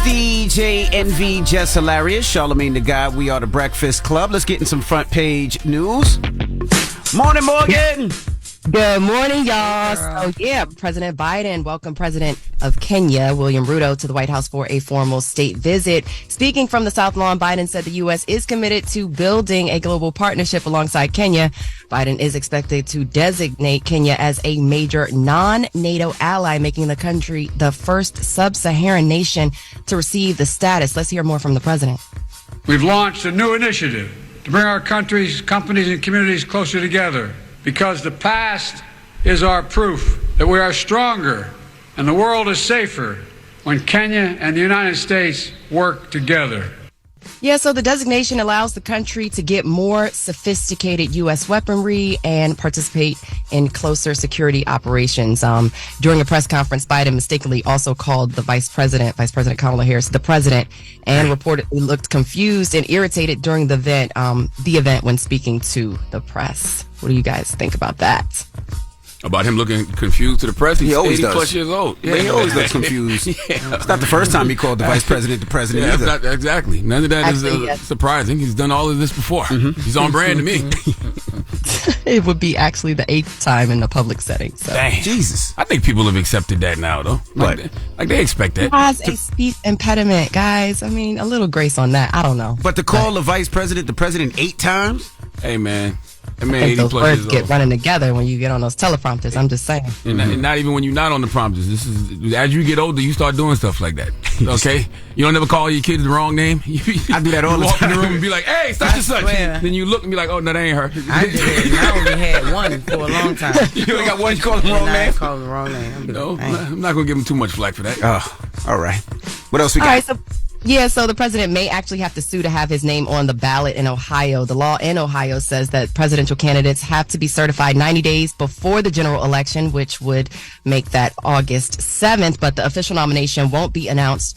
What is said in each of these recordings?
DJ NV Jess Hilarious, Charlamagne the God. We are the Breakfast Club. Let's get in some front page news. Morning, Morgan. Good morning, y'all. So, President Biden welcomed President of Kenya, William Ruto, to the White House for a formal state visit. Speaking from the South Lawn, Biden said the U.S. is committed to building a global partnership alongside Kenya. Biden is expected to designate Kenya as a major non-NATO ally, making the country the first sub-Saharan nation to receive the status. Let's hear more from the president. We've launched a new initiative to bring our countries, companies, and communities closer together. Because the past is our proof that we are stronger and the world is safer when Kenya and the United States work together. Yeah, so the designation allows the country to get more sophisticated U.S. weaponry and participate in closer security operations. During a press conference, Biden mistakenly also called the Vice President Kamala Harris, the president, and reportedly looked confused and irritated during the event when speaking to the press. What do you guys think about that? About him looking confused to the press? He always 80 does. plus years old. Yeah, he always looks confused. It's not the first time he called the vice president the president either. Not, exactly. None of that is surprising. He's done all of this before. Mm-hmm. He's on brand to me. It would be actually the 8th time in a public setting. So. Dang. Jesus. I think people have accepted that now, though. Like they expect that. He has a speech impediment, guys. I mean, a little grace on that. I don't know. But to call the vice president the president 8 times? Hey, man. I mean, I think those words get running together when you get on those teleprompters. I'm just saying. And not even when you're not on the prompters. This is as you get older, you start doing stuff like that. Okay, you don't ever call your kids the wrong name. I do that all the time. Walk in the room and be like, "Hey, such and such." Then you look and be like, "Oh no, that ain't her." I did it. And I only had one for a long time. You only got one. You call him the wrong name. Call him the wrong name. No, I'm not gonna give him too much flack for that. Oh, all right. What else we got? All right, so the president may actually have to sue to have his name on the ballot in Ohio. The law in Ohio says that presidential candidates have to be certified 90 days before the general election, which would make that August 7th. But the official nomination won't be announced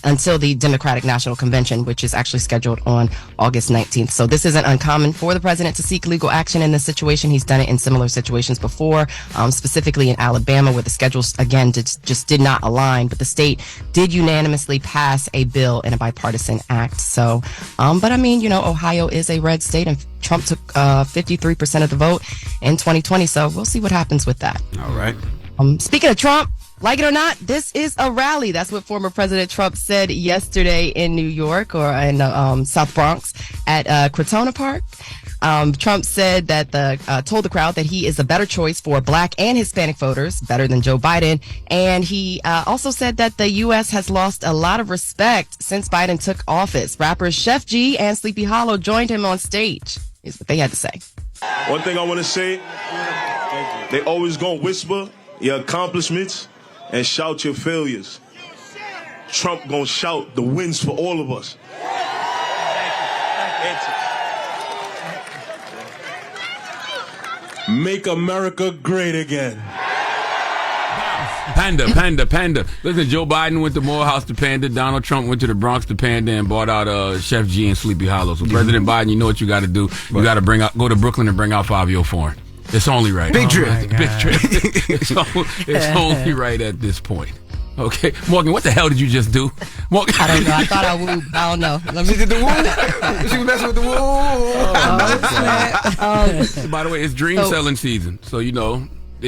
until the Democratic National Convention, which is actually scheduled on August 19th. So this isn't uncommon for the president to seek legal action in this situation. He's done it in similar situations before, specifically in Alabama, where the schedules, again, just did not align. But the state did unanimously pass a bill in a bipartisan act. So, but I mean, Ohio is a red state and Trump took 53% of the vote in 2020. So we'll see what happens with that. All right. Speaking of Trump, like it or not, this is a rally. That's what former President Trump said yesterday in New York or in South Bronx at Crotona Park. Trump said that told the crowd that he is a better choice for Black and Hispanic voters, better than Joe Biden. And he also said that the U.S. has lost a lot of respect since Biden took office. Rappers Chef G and Sleepy Hollow joined him on stage. Is what they had to say. One thing I want to say, they always gonna whisper your accomplishments and shout your failures. Trump gonna shout the wins for all of us. Make America great again. Panda. Listen, Joe Biden went to Morehouse to Panda. Donald Trump went to the Bronx to Panda and bought out Chef G and Sleepy Hollow. So President Biden, you know what you got to do. You got to go to Brooklyn and bring out Fabio Foreign. It's only right. Big trip. It's only right at this point. Okay, Morgan, what the hell did you just do? Morgan. I don't know. I thought I wooed. I don't know. She did the woo. She was messing with the woo. By the way, it's dream selling season, so it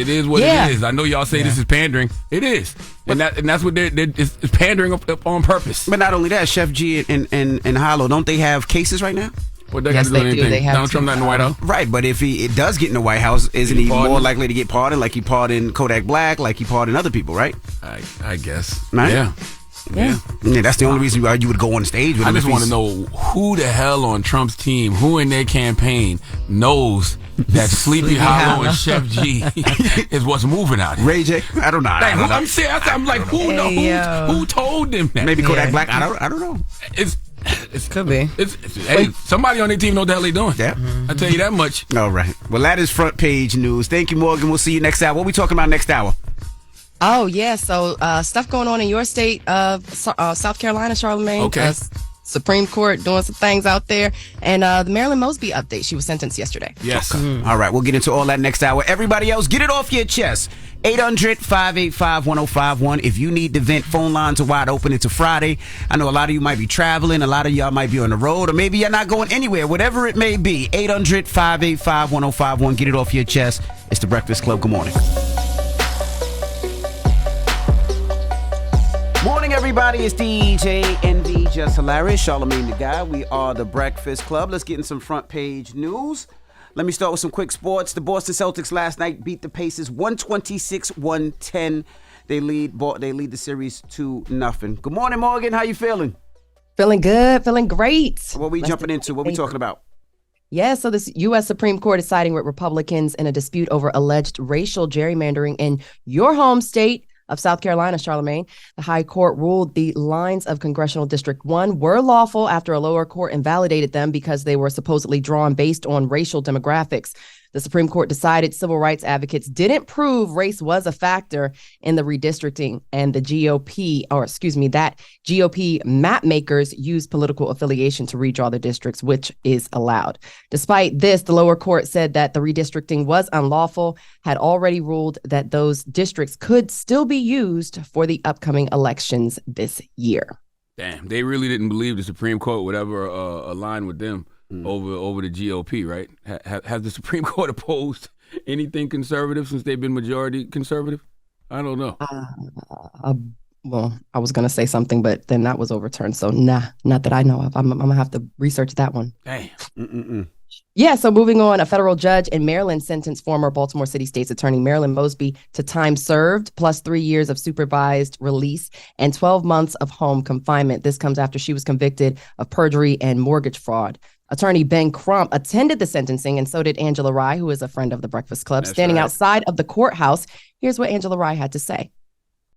is what it is. I know y'all say this is pandering. It is, and that's what it's pandering up on purpose. But not only that, Chef G and Hollow, don't they have cases right now? What yes, they do. They have Donald Trump not in the White House? Right, but if it does get in the White House, isn't he more likely to get pardoned like he pardoned Kodak Black, like he pardoned other people, right? I guess. Right? Yeah, that's the only reason why you would go on stage with him. I just want to know who the hell on Trump's team, who in their campaign knows that Sleepy Hollow and Chef G is what's moving out here. Ray J? I don't know. I'm serious. I'm like, who told them that? Maybe Kodak Black? I don't know. It could be. Hey, somebody on their team know what the hell they doing. Yeah. I tell you that much. All right. Well, that is front page news. Thank you, Morgan. We'll see you next hour. What are we talking about next hour? Oh, yeah. So stuff going on in your state of South Carolina, Charlamagne. Okay. Supreme Court doing some things out there. And the Marilyn Mosby update. She was sentenced yesterday. Yes. All right, we'll get into all that next hour. Everybody else, get it off your chest. 800-585-1051. If you need to vent, phone lines are wide open. It's a Friday. I know a lot of you might be traveling. A lot of y'all might be on the road, or maybe you're not going anywhere. Whatever it may be, 800-585-1051. Get it off your chest. It's The Breakfast Club. Good morning. Morning, everybody. It's DJ NV, Jess Hilarious, Charlamagne the Guy. We are The Breakfast Club. Let's get in some front page news. Let me start with some quick sports. The Boston Celtics last night beat the Pacers 126-110. They lead the series 2-0. Good morning, Morgan. How you feeling? Feeling good, feeling great. What we jumping into? What we talking about? Yeah, so this U.S. Supreme Court is siding with Republicans in a dispute over alleged racial gerrymandering in your home state of South Carolina, Charlamagne. The High Court ruled the lines of Congressional District 1 were lawful after a lower court invalidated them because they were supposedly drawn based on racial demographics. The Supreme Court decided civil rights advocates didn't prove race was a factor in the redistricting, and that GOP map makers used political affiliation to redraw the districts, which is allowed. Despite this, the lower court said that the redistricting was unlawful, had already ruled that those districts could still be used for the upcoming elections this year. Damn, they really didn't believe the Supreme Court would ever align with them. Over the GOP, right? Has the Supreme Court opposed anything conservative since they've been majority conservative? I don't know. Well, I was going to say something, but then that was overturned. So not that I know of. I'm going to have to research that one. Damn. Yeah, so moving on, a federal judge in Maryland sentenced former Baltimore City State's Attorney Marilyn Mosby to time served plus 3 years of supervised release and 12 months of home confinement. This comes after she was convicted of perjury and mortgage fraud. Attorney Ben Crump attended the sentencing, and so did Angela Rye, who is a friend of the Breakfast Club. That's Standing right outside of the courthouse, here's what Angela Rye had to say.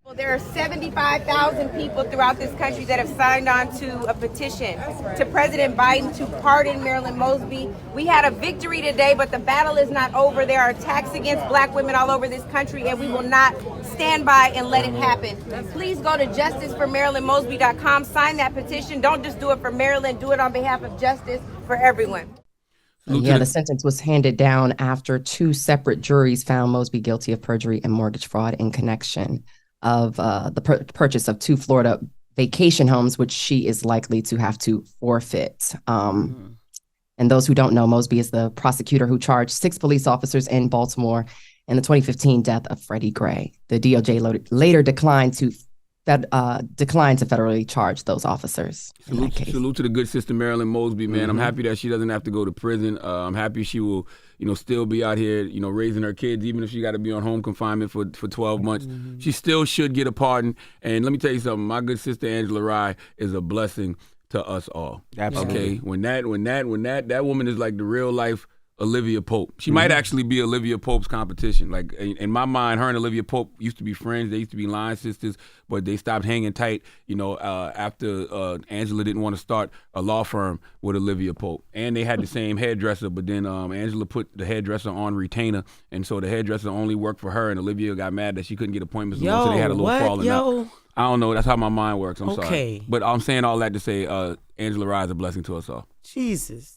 Well, there are 75,000 people throughout this country that have signed on to a petition to President Biden to pardon Marilyn Mosby. We had a victory today, but the battle is not over. There are attacks against black women all over this country, and we will not stand by and let it happen. Please go to justiceformarilynmosby.com, sign that petition. Don't just do it for Marilyn, do it on behalf of justice for everyone. Yeah, the sentence was handed down after 2 separate juries found Mosby guilty of perjury and mortgage fraud in connection of the purchase of 2 Florida vacation homes, which she is likely to have to forfeit. And those who don't know, Mosby is the prosecutor who charged 6 police officers in Baltimore in the 2015 death of Freddie Gray. The DOJ later declined to federally charge those officers. Salute to the good sister Marilyn Mosby, man. I'm happy that she doesn't have to go to prison. I'm happy she will, still be out here, raising her kids, even if she got to be on home confinement for 12 months. She still should get a pardon. And let me tell you something, my good sister Angela Rye is a blessing to us all. Absolutely. Okay, when that woman is like the real life Olivia Pope. She might actually be Olivia Pope's competition. Like in my mind, her and Olivia Pope used to be friends. They used to be line sisters, but they stopped hanging tight, after Angela didn't want to start a law firm with Olivia Pope. And they had the same hairdresser, but then Angela put the hairdresser on retainer, and so the hairdresser only worked for her, and Olivia got mad that she couldn't get appointments, so they had a little falling out. I don't know. That's how my mind works. I'm sorry. But I'm saying all that to say Angela Rye is a blessing to us all. Jesus.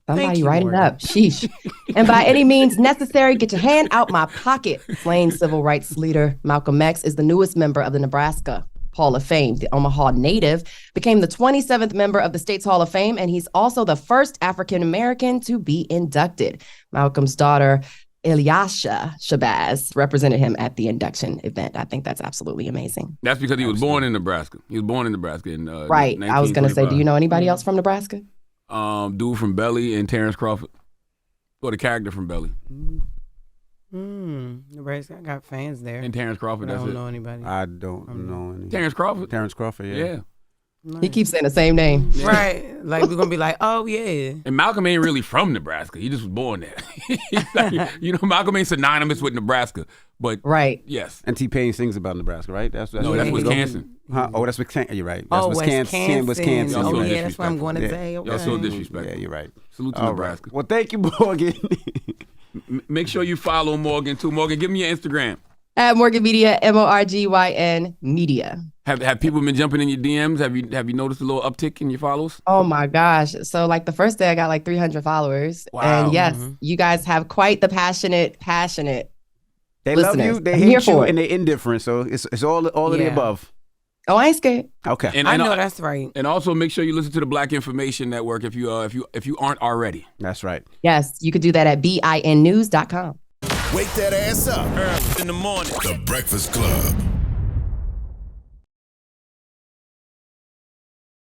Somebody write it up. Sheesh. And by any means necessary, get your hand out my pocket. Slain civil rights leader Malcolm X is the newest member of the Nebraska Hall of Fame. The Omaha native became the 27th member of the state's Hall of Fame, and he's also the first African-American to be inducted. Malcolm's daughter, Ilyasha Shabazz, represented him at the induction event. I think that's absolutely amazing. That's because he was born in Nebraska. He was born in Nebraska. Right. I was going to say, do you know anybody else from Nebraska? Dude from Belly and Terrence Crawford. Or the character from Belly. Nebraska, I got fans there. And Terrence Crawford, that's it. I don't know anybody. I don't know any. Terrence Crawford? Terrence Crawford, yeah. Yeah. Nice. He keeps saying the same name. Yeah. Right. Like, we're going to be like, oh, yeah. And Malcolm ain't really from Nebraska. He just was born there. Malcolm ain't synonymous with Nebraska. But right. Yes. And T-Pain sings about Nebraska, right? That's Wisconsin. Huh? Oh, that's Wisconsin. You're right. That's Wisconsin. Wisconsin. Oh, yeah, that's why I'm going to say. Okay. Y'all so disrespectful. Yeah, you're right. Salute to Nebraska. Well, thank you, Morgan. Make sure you follow Morgan, too. Morgan, give me your Instagram. At Morgan Media, MORGYN Media. Have people been jumping in your DMs? Have you noticed a little uptick in your follows? Oh my gosh. So like the first day I got like 300 followers. Wow. And yes, you guys have quite the passionate. They listeners. love you, they I'm hate here you, for it. and they're indifferent. So it's all of the Yeah. above. Oh, I ain't scared. Okay. And I know that's right. And also make sure you listen to the Black Information Network if you aren't already. That's right. Yes, you could do that at BINnews.com. Wake that ass up early in the morning. The Breakfast Club.